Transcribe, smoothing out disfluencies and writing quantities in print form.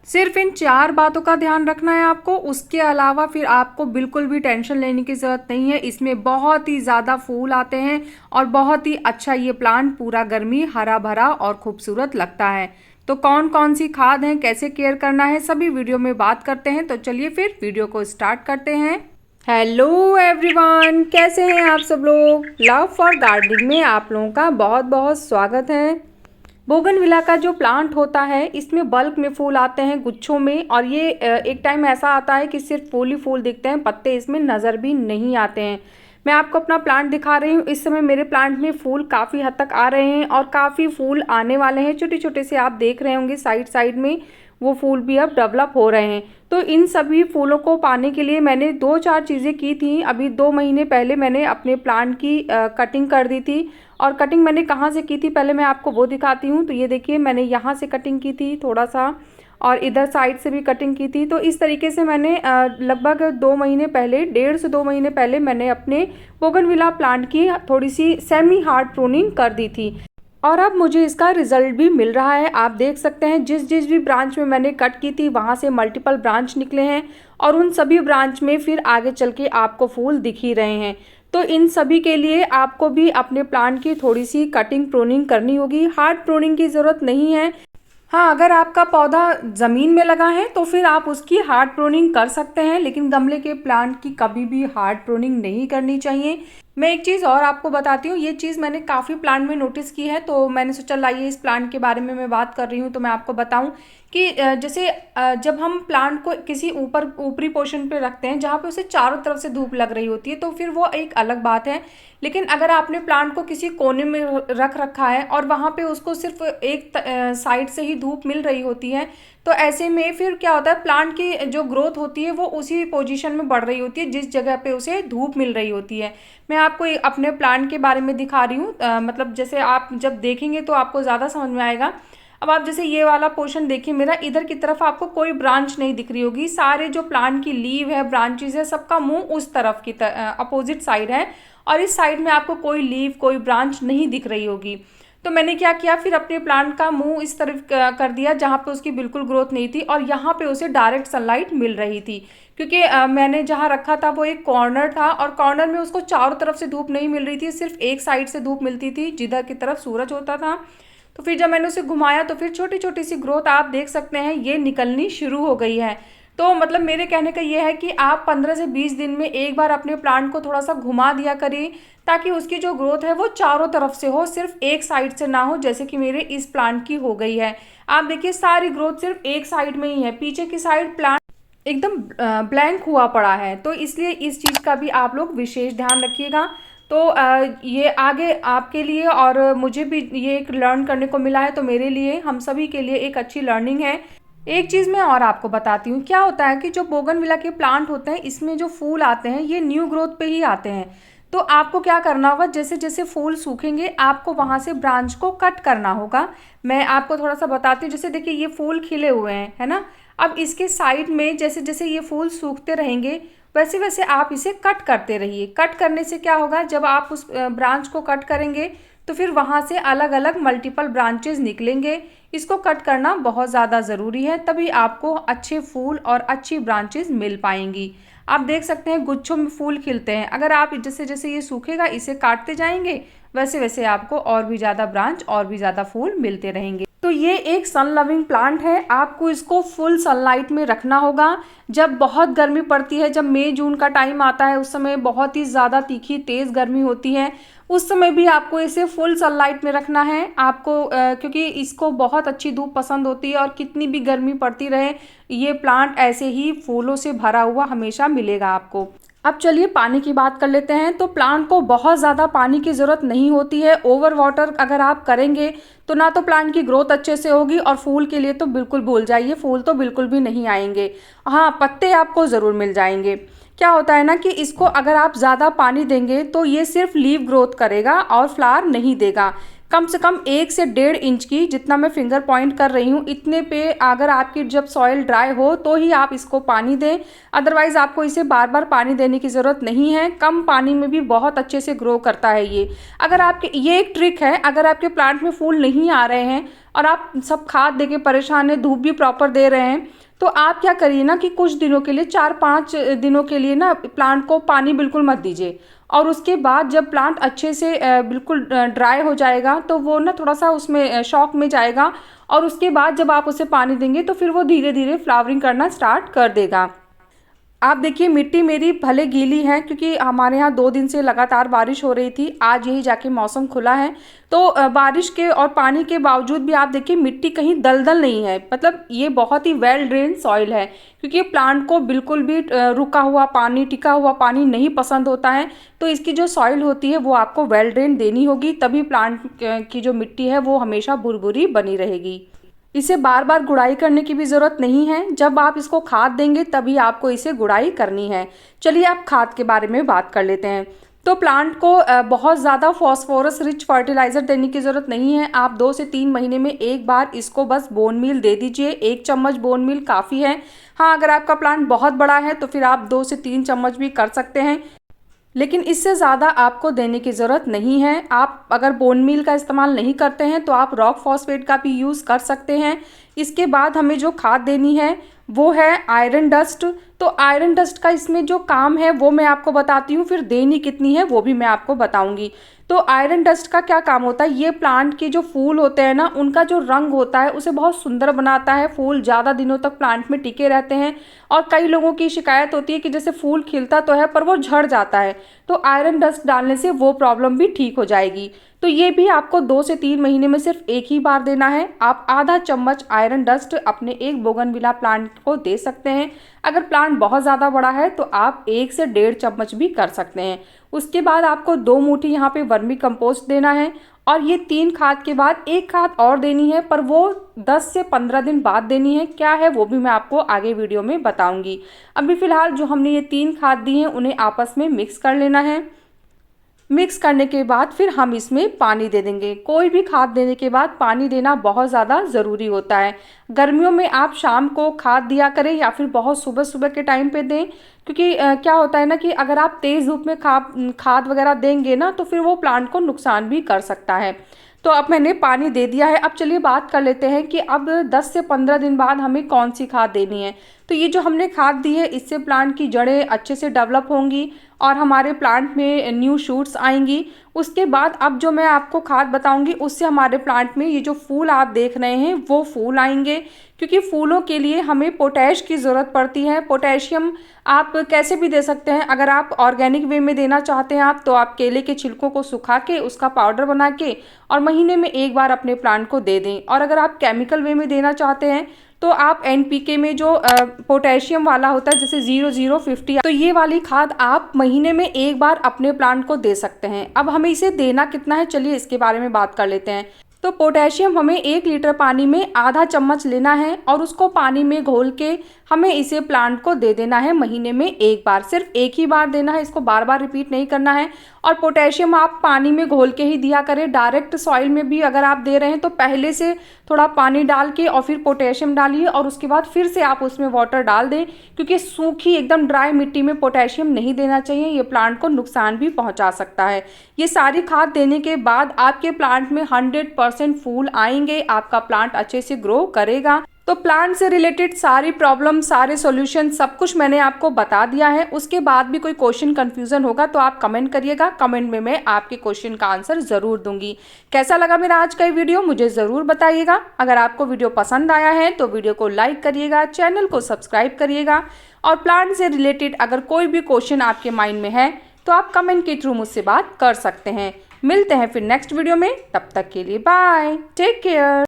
सिर्फ इन 4 बातों का ध्यान रखना है आपको। उसके अलावा फिर आपको बिल्कुल भी टेंशन लेने की ज़रूरत नहीं है। इसमें बहुत ही ज़्यादा फूल आते हैं और बहुत ही अच्छा ये प्लांट पूरा गर्मी हरा भरा और खूबसूरत लगता है। तो कौन कौन सी खाद है, कैसे केयर करना है, सभी वीडियो में बात करते हैं। तो चलिए फिर वीडियो को स्टार्ट करते हैं। हेलो एवरीवन, कैसे हैं आप सब लोग। लव फॉर गार्डनिंग में आप लोगों का बहुत बहुत स्वागत है। बोगनविला का जो प्लांट होता है इसमें बल्क में फूल आते हैं गुच्छों में, और ये एक टाइम ऐसा आता है कि सिर्फ फूल ही फूल दिखते हैं, पत्ते इसमें नज़र भी नहीं आते हैं। मैं आपको अपना प्लांट दिखा रही हूँ। इस समय मेरे प्लांट में फूल काफ़ी हद तक आ रहे हैं और काफ़ी फूल आने वाले हैं। छोटे छोटे से आप देख रहे होंगे साइड साइड में वो फूल भी अब डेवलप हो रहे हैं। तो इन सभी फूलों को पाने के लिए मैंने 2-4 चीज़ें की थी। अभी 2 महीने पहले मैंने अपने प्लांट की कटिंग कर दी थी। और कटिंग मैंने कहाँ से की थी पहले मैं आपको वो दिखाती हूँ। तो ये देखिए, मैंने यहाँ से कटिंग की थी थोड़ा सा, और इधर साइड से भी कटिंग की थी। तो इस तरीके से मैंने लगभग 2 महीने पहले, 1.5 से 2 महीने पहले मैंने अपने बोगनविला प्लांट की थोड़ी सी सेमी हार्ड प्रूनिंग कर दी थी, और अब मुझे इसका रिजल्ट भी मिल रहा है। आप देख सकते हैं जिस जिस भी ब्रांच में मैंने कट की थी वहाँ से मल्टीपल ब्रांच निकले हैं, और उन सभी ब्रांच में फिर आगे चल के आपको फूल दिख ही रहे हैं। तो इन सभी के लिए आपको भी अपने प्लांट की थोड़ी सी कटिंग प्रूनिंग करनी होगी। हार्ड प्रूनिंग की ज़रूरत नहीं है। हाँ, अगर आपका पौधा ज़मीन में लगा है तो फिर आप उसकी हार्ड प्रूनिंग कर सकते हैं, लेकिन गमले के प्लांट की कभी भी हार्ड प्रूनिंग नहीं करनी चाहिए। मैं एक चीज़ और आपको बताती हूँ। ये चीज़ मैंने काफ़ी प्लांट में नोटिस की है, तो मैंने सोचा लाइए इस प्लांट के बारे में मैं बात कर रही हूँ तो मैं आपको बताऊँ कि जैसे जब हम प्लांट को किसी ऊपरी पोर्शन पे रखते हैं जहाँ पे उसे चारों तरफ से धूप लग रही होती है तो फिर वो एक अलग बात है। लेकिन अगर आपने प्लांट को किसी कोने में रख रखा है और वहाँ पे उसको सिर्फ एक साइड से ही धूप मिल रही होती है, तो ऐसे में फिर क्या होता है, प्लांट की जो ग्रोथ होती है वो उसी पोजीशन में बढ़ रही होती है जिस जगह पे उसे धूप मिल रही होती है। मैं आपको अपने प्लांट के बारे में दिखा रही हूँ। मतलब जैसे आप जब देखेंगे तो आपको ज़्यादा समझ में आएगा। अब आप जैसे ये वाला पोर्शन देखिए मेरा, इधर की तरफ आपको कोई ब्रांच नहीं दिख रही होगी। सारे जो प्लांट की लीव है, ब्रांचेज है, सबका मुंह उस तरफ की अपोजिट साइड है, और इस साइड में आपको कोई लीव, कोई ब्रांच नहीं दिख रही होगी। तो मैंने क्या किया, फिर अपने प्लांट का मुंह इस तरफ कर दिया जहाँ पे उसकी बिल्कुल ग्रोथ नहीं थी, और यहाँ पे उसे डायरेक्ट सनलाइट मिल रही थी। क्योंकि मैंने जहाँ रखा था वो एक कॉर्नर था, और कॉर्नर में उसको चारों तरफ से धूप नहीं मिल रही थी, सिर्फ एक साइड से धूप मिलती थी जिधर की तरफ सूरज होता था। तो फिर जब मैंने उसे घुमाया तो फिर छोटी छोटी सी ग्रोथ आप देख सकते हैं ये निकलनी शुरू हो गई है। तो मतलब मेरे कहने का ये है कि आप 15 से 20 दिन में एक बार अपने प्लांट को थोड़ा सा घुमा दिया करिए, ताकि उसकी जो ग्रोथ है वो चारों तरफ से हो, सिर्फ एक साइड से ना हो, जैसे कि मेरे इस प्लांट की हो गई है। आप देखिए सारी ग्रोथ सिर्फ एक साइड में ही है, पीछे की साइड प्लांट एकदम ब्लैंक हुआ पड़ा है। तो इसलिए इस चीज़ का भी आप लोग विशेष ध्यान रखिएगा। तो ये आगे आपके लिए और मुझे भी ये एक लर्न करने को मिला है, तो मेरे लिए, हम सभी के लिए एक अच्छी लर्निंग है। एक चीज़ मैं और आपको बताती हूँ। क्या होता है कि जो बोगनविला के प्लांट होते हैं इसमें जो फूल आते हैं ये न्यू ग्रोथ पे ही आते हैं। तो आपको क्या करना होगा, जैसे जैसे फूल सूखेंगे आपको वहाँ से ब्रांच को कट करना होगा। मैं आपको थोड़ा सा बताती हूँ। जैसे देखिए ये फूल खिले हुए हैं, है ना। अब इसके साइड में जैसे जैसे ये फूल सूखते रहेंगे वैसे वैसे आप इसे कट करते रहिए। कट करने से क्या होगा, जब आप उस ब्रांच को कट करेंगे तो फिर वहाँ से अलग अलग मल्टीपल ब्रांचेस निकलेंगे। इसको कट करना बहुत ज़्यादा ज़रूरी है, तभी आपको अच्छे फूल और अच्छी ब्रांचेस मिल पाएंगी। आप देख सकते हैं गुच्छों में फूल खिलते हैं। अगर आप जैसे जैसे ये सूखेगा इसे काटते जाएंगे वैसे वैसे आपको और भी ज़्यादा ब्रांच और भी ज़्यादा फूल मिलते रहेंगे। तो ये एक सन लविंग प्लांट है। आपको इसको फुल सनलाइट में रखना होगा। जब बहुत गर्मी पड़ती है, जब मई जून का टाइम आता है, उस समय बहुत ही ज़्यादा तीखी तेज़ गर्मी होती है, उस समय भी आपको इसे फुल सनलाइट में रखना है। आपको क्योंकि इसको बहुत अच्छी धूप पसंद होती है, और कितनी भी गर्मी पड़ती रहे ये प्लांट ऐसे ही फूलों से भरा हुआ हमेशा मिलेगा आपको। अब चलिए पानी की बात कर लेते हैं। तो प्लांट को बहुत ज़्यादा पानी की ज़रूरत नहीं होती है। ओवर वाटर अगर आप करेंगे तो ना तो प्लांट की ग्रोथ अच्छे से होगी, और फूल के लिए तो बिल्कुल भूल जाइए, फूल तो बिल्कुल भी नहीं आएंगे। हाँ, पत्ते आपको ज़रूर मिल जाएंगे। क्या होता है ना कि इसको अगर आप ज़्यादा पानी देंगे तो ये सिर्फ लीव ग्रोथ करेगा और फ्लावर नहीं देगा। कम से कम 1 से 1.5 इंच की, जितना मैं फिंगर पॉइंट कर रही हूँ इतने पे अगर आपकी जब सॉइल ड्राई हो तो ही आप इसको पानी दें, अदरवाइज़ आपको इसे बार बार पानी देने की ज़रूरत नहीं है। कम पानी में भी बहुत अच्छे से ग्रो करता है ये। अगर आपके, ये एक ट्रिक है, अगर आपके प्लांट में फूल नहीं आ रहे हैं और आप सब खाद दे के परेशान हैं, धूप भी प्रॉपर दे रहे हैं, तो आप क्या करिए ना कि कुछ दिनों के लिए, 4-5 दिनों के लिए ना प्लांट को पानी बिल्कुल मत दीजिए। और उसके बाद जब प्लांट अच्छे से बिल्कुल ड्राई हो जाएगा तो वो ना थोड़ा सा उसमें शॉक में जाएगा, और उसके बाद जब आप उसे पानी देंगे तो फिर वो धीरे धीरे फ्लावरिंग करना स्टार्ट कर देगा। आप देखिए मिट्टी मेरी भले गीली है क्योंकि हमारे यहाँ 2 दिन से लगातार बारिश हो रही थी, आज यही जाके मौसम खुला है, तो बारिश के और पानी के बावजूद भी आप देखिए मिट्टी कहीं दलदल नहीं है, मतलब ये बहुत ही वेल ड्रेन सॉइल है, क्योंकि प्लांट को बिल्कुल भी रुका हुआ पानी, टिका हुआ पानी नहीं पसंद होता है। तो इसकी जो सॉइल होती है वो आपको वेल ड्रेन देनी होगी, तभी प्लांट की जो मिट्टी है वो हमेशा भुरभुरी बनी रहेगी। इसे बार बार गुड़ाई करने की भी ज़रूरत नहीं है, जब आप इसको खाद देंगे तभी आपको इसे गुड़ाई करनी है। चलिए आप खाद के बारे में बात कर लेते हैं। तो प्लांट को बहुत ज़्यादा फॉस्फोरस रिच फर्टिलाइज़र देने की ज़रूरत नहीं है। आप 2 से 3 महीने में एक बार इसको बस बोन मील दे दीजिए, 1 चम्मच बोन मील काफ़ी है। हाँ, अगर आपका प्लांट बहुत बड़ा है तो फिर आप 2 से 3 चम्मच भी कर सकते हैं, लेकिन इससे ज़्यादा आपको देने की ज़रूरत नहीं है। आप अगर बोन मील का इस्तेमाल नहीं करते हैं तो आप रॉक फॉस्फेट का भी यूज़ कर सकते हैं। इसके बाद हमें जो खाद देनी है वो है आयरन डस्ट। तो आयरन डस्ट का इसमें जो काम है वो मैं आपको बताती हूँ, फिर देनी कितनी है वो भी मैं आपको बताऊँगी। तो आयरन डस्ट का क्या काम होता है, ये प्लांट के जो फूल होते हैं ना उनका जो रंग होता है उसे बहुत सुंदर बनाता है, फूल ज़्यादा दिनों तक प्लांट में टिके रहते हैं। और कई लोगों की शिकायत होती है कि जैसे फूल खिलता तो है पर वो झड़ जाता है, तो आयरन डस्ट डालने से वो प्रॉब्लम भी ठीक हो जाएगी। तो ये भी आपको 2 से 3 महीने में सिर्फ एक ही बार देना है। आप आधा चम्मच आयरन डस्ट अपने एक बोगनविला प्लांट को दे सकते हैं। अगर प्लांट बहुत ज़्यादा बड़ा है तो आप 1 से 1.5 चम्मच भी कर सकते हैं। उसके बाद आपको 2 मुट्ठी यहाँ पे वर्मी कंपोस्ट देना है, और ये 3 खाद के बाद एक खाद और देनी है, पर वो 10 से 15 दिन बाद देनी है। क्या है वो भी मैं आपको आगे वीडियो में बताऊंगी। अभी फ़िलहाल जो हमने ये 3 खाद दी हैं उन्हें आपस में मिक्स कर लेना है। मिक्स करने के बाद फिर हम इसमें पानी दे देंगे। कोई भी खाद देने के बाद पानी देना बहुत ज़्यादा ज़रूरी होता है। गर्मियों में आप शाम को खाद दिया करें या फिर बहुत सुबह सुबह के टाइम पे दें, क्योंकि क्या होता है ना कि अगर आप तेज़ धूप में खाद वगैरह देंगे ना तो फिर वो प्लांट को नुकसान भी कर सकता है। तो अब मैंने पानी दे दिया है। अब चलिए बात कर लेते हैं कि अब 10 से 15 दिन बाद हमें कौन सी खाद देनी है। तो ये जो हमने खाद दी है इससे प्लांट की जड़ें अच्छे से डेवलप होंगी और हमारे प्लांट में न्यू शूट्स आएंगी। उसके बाद अब जो मैं आपको खाद बताऊंगी उससे हमारे प्लांट में ये जो फूल आप देख रहे हैं वो फूल आएंगे, क्योंकि फूलों के लिए हमें पोटैश की ज़रूरत पड़ती है। पोटैशियम आप कैसे भी दे सकते हैं। अगर आप ऑर्गेनिक वे में देना चाहते हैं तो आप केले के छिलकों को सुखा के उसका पाउडर बना के और महीने में एक बार अपने प्लांट को दे दें। और अगर आप केमिकल वे में देना चाहते हैं तो आप NPK में जो पोटेशियम वाला होता है जैसे 0050, तो ये वाली खाद आप महीने में एक बार अपने प्लांट को दे सकते हैं। अब हमें इसे देना कितना है, चलिए इसके बारे में बात कर लेते हैं। तो पोटेशियम हमें 1 लीटर पानी में आधा चम्मच लेना है और उसको पानी में घोल के हमें इसे प्लांट को दे देना है महीने में एक बार। सिर्फ एक ही बार देना है, इसको बार बार रिपीट नहीं करना है। और पोटेशियम आप पानी में घोल के ही दिया करें। डायरेक्ट सॉइल में भी अगर आप दे रहे हैं तो पहले से थोड़ा पानी डाल के और फिर पोटेशियम डालिए और उसके बाद फिर से आप उसमें वाटर डाल दें, क्योंकि सूखी एकदम ड्राई मिट्टी में पोटेशियम नहीं देना चाहिए, ये प्लांट को नुकसान भी पहुंचा सकता है। ये सारी खाद देने के बाद आपके प्लांट में 100% फूल आएंगे, आपका प्लांट अच्छे से ग्रो करेगा। तो प्लांट से रिलेटेड सारी प्रॉब्लम, सारे सॉल्यूशन, सब कुछ मैंने आपको बता दिया है। उसके बाद भी कोई क्वेश्चन कंफ्यूजन होगा तो आप कमेंट करिएगा, कमेंट में मैं आपके क्वेश्चन का आंसर ज़रूर दूंगी। कैसा लगा मेरा आज का वीडियो मुझे ज़रूर बताइएगा। अगर आपको वीडियो पसंद आया है तो वीडियो को लाइक करिएगा, चैनल को सब्सक्राइब करिएगा, और प्लांट से रिलेटेड अगर कोई भी क्वेश्चन आपके माइंड में है तो आप कमेंट के थ्रू मुझसे बात कर सकते हैं। मिलते हैं फिर नेक्स्ट वीडियो में, तब तक के लिए बाय, टेक केयर।